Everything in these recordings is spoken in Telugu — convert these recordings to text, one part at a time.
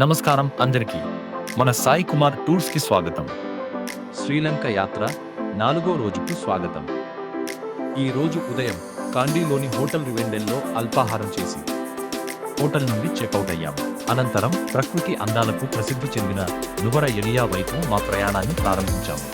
నమస్కారం అందరికీ. మన సాయి కుమార్ టూర్స్ కి స్వాగతం. శ్రీలంక యాత్ర 4వ రోజుకు స్వాగతం. ఈ రోజు ఉదయం కాండీలోని హోటల్ రివెండెల్లో అల్పాహారం చేసి హోటల్ నుండి చెక్అవుట్ అయ్యాము. అనంతరం ప్రకృతి అందాలకు ప్రసిద్ధి చెందిన నువర ఎలియా వైపు మా ప్రయాణాన్ని ప్రారంభించాము.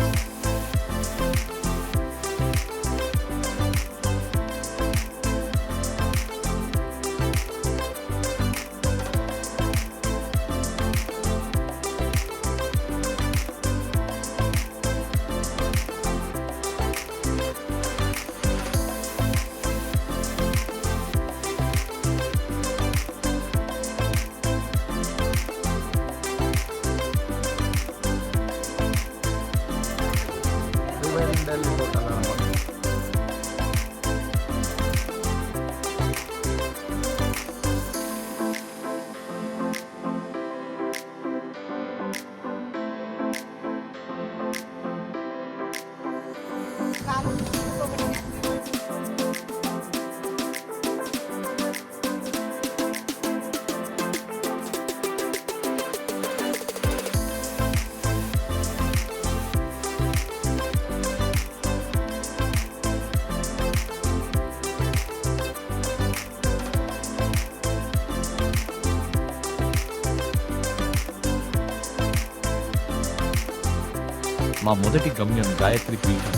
మా మొదటి గమ్యం గాయత్రి పీఠం.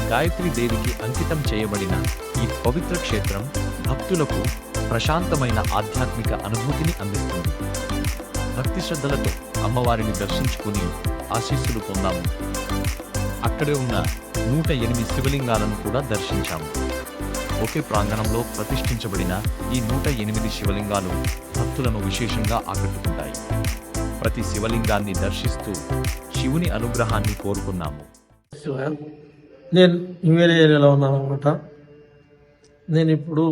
గాయత్రి దేవికి అంకితం చేయబడిన ఈ పవిత్ర క్షేత్రం భక్తులకు ప్రశాంతమైన ఆధ్యాత్మిక అనుభూతిని అందిస్తుంది. భక్తి శ్రద్ధలతో అమ్మవారిని దర్శించుకుని ఆశీస్సులు పొందాము. అక్కడే ఉన్న 108 శివలింగాలను కూడా దర్శించాము. ఒకే ప్రాంగణంలో ప్రతిష్ఠించబడిన ఈ 108 శివలింగాలు భక్తులను విశేషంగా ఆకట్టుకుంటాయి. ప్రతి శివలింగాన్ని దర్శిస్తూ శివుని అనుగ్రహాన్ని కోరుకున్నాము. నేను హిమేలి ఏరియాలో ఉన్నాను అనమాట. నేను ఇప్పుడు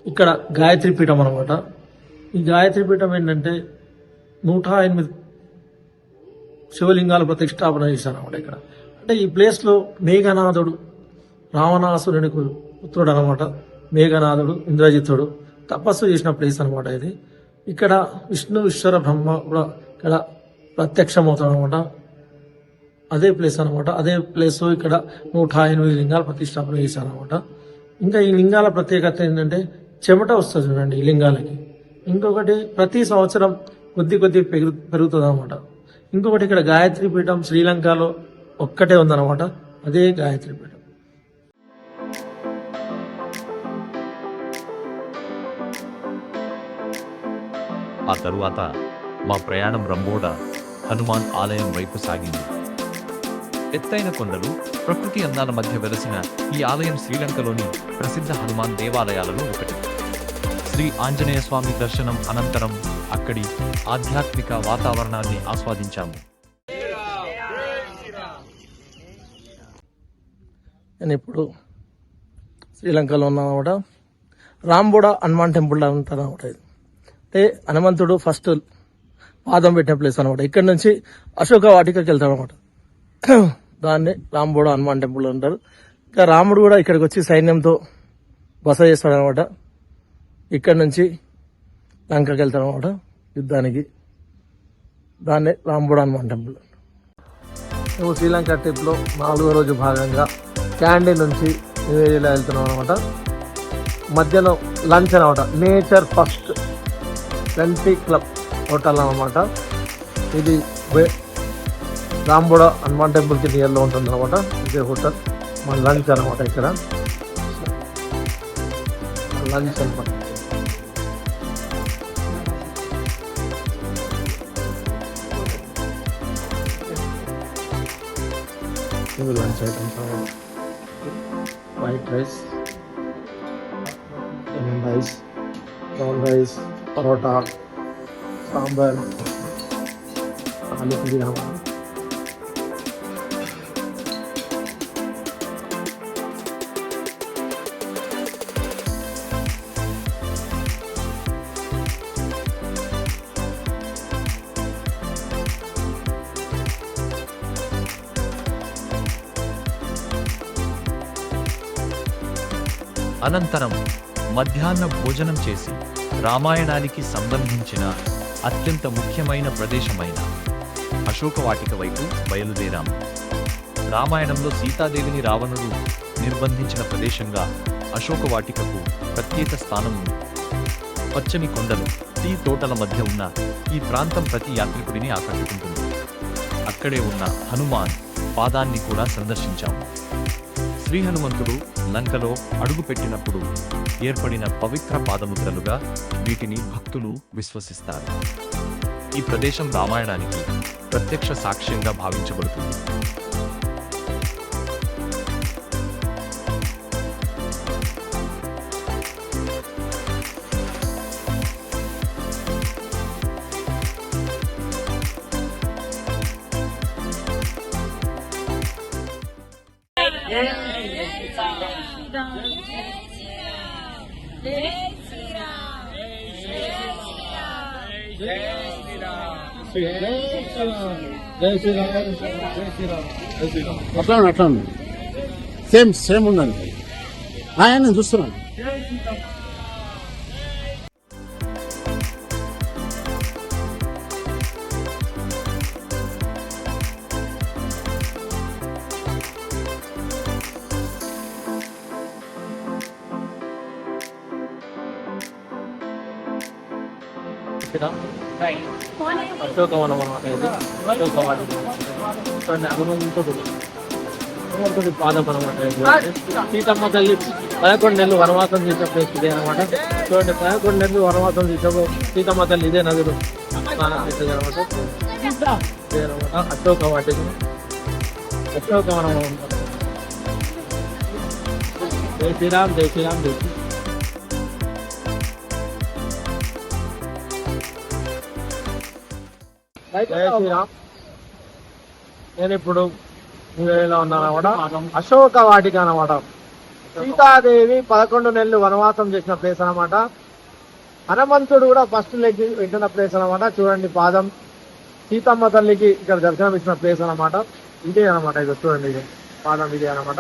ఇక్కడ గాయత్రి పీఠం అనమాట. ఈ గాయత్రి పీఠం ఏంటంటే 108 శివలింగాలు ప్రతిష్టాపన చేశాను అనమాట. ఇక్కడ అంటే ఈ ప్లేస్లో మేఘనాథుడు రావణాసురుని పుత్రుడు అనమాట. మేఘనాథుడు ఇంద్రజిత్తుడు తపస్సు చేసిన ప్లేస్ అనమాట ఇది. ఇక్కడ విష్ణు ఈశ్వర బ్రహ్మ కూడా ఇక్కడ ప్రత్యక్షమవుతాడు అనమాట. అదే ప్లేస్ అనమాట. అదే ప్లేస్ ఇక్కడ 108 లింగాలు ప్రతిష్టాపన చేశారు అనమాట. ఇంకా ఈ లింగాల ప్రత్యేకత ఏంటంటే చెమట వస్తుంది చూడండి ఈ లింగాలకి. ఇంకొకటి ప్రతి సంవత్సరం కొద్ది పెరుగుతుంది అనమాట. ఇంకొకటి ఇక్కడ గాయత్రి పీఠం శ్రీలంకలో ఒక్కటే ఉందన్నమాట. అదే గాయత్రి పీఠం. ఆ తరువాత మా ప్రయాణం రంబోడ హనుమాన్ ఆలయం వైపు సాగింది. ఎత్తైన కొండలు, ప్రకృతి అందాల మధ్య వెలసిన ఈ ఆలయం శ్రీలంకలోని ప్రసిద్ధ హనుమాన్ దేవాలయాలలో ఒకటి. శ్రీ ఆంజనేయ స్వామి దర్శనం అనంతరం అక్కడి ఆధ్యాత్మిక వాతావరణాన్ని ఆస్వాదించాము. నేను ఇప్పుడు శ్రీలంకలో ఉన్నానమాట. రాంబోడ హనుమాన్ టెంపుల్ అంటారనమాట. ఇది అంటే హనుమంతుడు ఫస్ట్ పాదం పెట్టిన ప్లేస్ అనమాట. ఇక్కడ నుంచి అశోక వాటికకి వెళ్తాడు అనమాట. దాన్ని రాంబోడ హనుమాన్ టెంపుల్ అంటారు. ఇంకా రాముడు కూడా ఇక్కడికి వచ్చి సైన్యంతో బస చేస్తాడు అనమాట. ఇక్కడ నుంచి లంకకి వెళ్తాడు అనమాట యుద్ధానికి. దాన్ని రాంబోడ హనుమాన్ టెంపుల్. మేము శ్రీలంక ట్రిప్లో 4వ రోజు భాగంగా క్యాండీ నుంచి న్యూ ఏరియాలో వెళ్తున్నాం అనమాట. మధ్యాహ్నం లంచ్ అనమాట. Nature first country club hotel అనమాట. ఇది రాంబోడ హనుమాన్ టెంపుల్కి నియర్లో ఉంటుంది అనమాట. ఇదే హోటల్. మన లంచ్ అనమాట. ఇక్కడ లంచ్ అనమాట. ఇవి లంచ్ ఐటమ్స్ అనమాట. White rice, lemon rice, brown rice, parotta, sambar, ఆలు పుదీనా. అనంతరం మధ్యాహ్న భోజనం చేసి రామాయణానికి సంబంధించిన అత్యంత ముఖ్యమైన ప్రదేశమైన అశోకవాటిక వైపు బయలుదేరాము. రామాయణంలో సీతాదేవిని రావణుడు నిర్బంధించిన ప్రదేశంగా అశోకవాటికకు ప్రత్యేక స్థానం ఉంది. పచ్చని కొండలు, టీ తోటల మధ్య ఉన్న ఈ ప్రాంతం ప్రతి యాత్రికుడిని ఆకట్టుకుంటుంది. అక్కడే ఉన్న హనుమాన్ పాదాన్ని కూడా సందర్శించాము. శ్రీ హనుమంతుడు లంకలో అడుగుపెట్టినప్పుడు ఏర్పడిన పవిత్ర పాదముద్రలుగా వీటిని భక్తులు విశ్వసిస్తారు. ఈ ప్రదేశం రామాయణానికి ప్రత్యక్ష సాక్ష్యంగా భావించబడుతుంది. అట్లా సేమ్ ఉందండి. నేను చూస్తున్నాను. అశోకవనం అన్నమాట ఇది. అశోకవాటిక. చూడండి, హనుమంతుడి పాదం అనమాట ఇది. సీతమ్మ తల్లి 11 నెలలు వనవాసం చేసిన ప్లేస్ ఇదే అనమాట. చూడండి, 11 నెలలు వనవాసం చేసిన సీతమ్మ తల్లి ఇదే నదులు స్నానం చేసేది అనమాట. ఇదే అనమాట అశోకవాటిక. అశోకవనం అనమాట. జై శ్రీరామ్, జై శ్రీరామ్, జై శ్రీరామ్. జై శ్రీరామ్. నేను ఇప్పుడు ఇలా ఉన్నానమాట. అశోక వాటిక అనమాట. సీతాదేవి 11 నెలలు వనవాసం చేసిన ప్లేస్ అనమాట. హనుమంతుడు కూడా ఫస్ట్ లెగ్ పెట్టిన ప్లేస్ అనమాట. చూడండి, పాదం సీతమ్మ తల్లికి ఇక్కడ దర్శనం ఇచ్చిన ప్లేస్ అనమాట. ఇదే అనమాట. ఇది చూడండి, ఇది పాదం ఇదే అనమాట.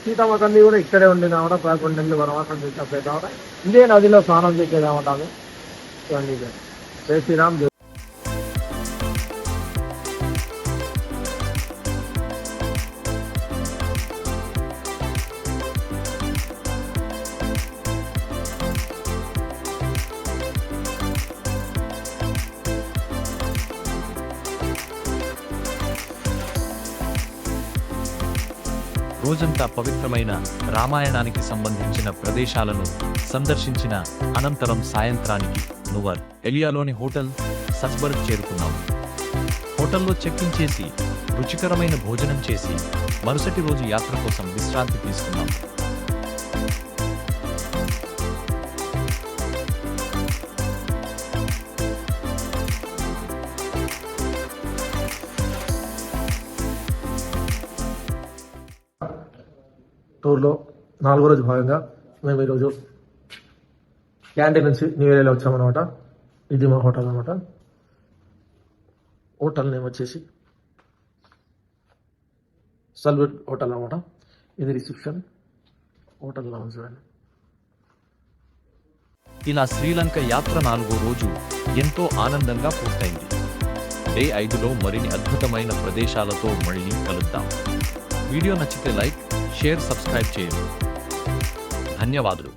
సీతమ్మ తల్లి కూడా ఇక్కడే ఉండింది అనమాట. 11 నెలలు వనవాసం చేసిన ప్లేస్ అనమాట. ఇదే నదిలో స్నానం చేసేది అనమాట. చూడండి, ఇదే. జై శ్రీరామ్. రోజంతా పవిత్రమైన రామాయణానికి సంబంధించిన ప్రదేశాలను సందర్శించిన అనంతరం సాయంత్రానికి నువర్ ఎలియాలోని హోటల్ సస్బర్గ్ చేరుకున్నాం. హోటల్లో చెక్ఇన్ చేసి రుచికరమైన భోజనం చేసి మరుసటి రోజు యాత్ర కోసం విశ్రాంతి తీసుకున్నాం. టూర్లో 4వ రోజు భాగంగా మేము ఈరోజు క్యాంటీన్ నుంచి న్యూ ఏరియాలో వచ్చామన్నమాట. ఇది మా హోటల్ అనమాట. హోటల్ నేమ్ వచ్చేసి సల్వెట్ హోటల్ అనమాట. ఇది రిసెప్షన్. Hotel lounge. ఇలా శ్రీలంక యాత్ర 4వ రోజు ఎంతో ఆనందంగా పూర్తయింది. డే 5లో మరిన్ని అద్భుతమైన ప్రదేశాలతో మళ్ళీ కలుద్దాం. వీడియో నచ్చితే లైక్, షేర్, సబ్స్క్రైబ్ చేయండి. ధన్యవాదాలు.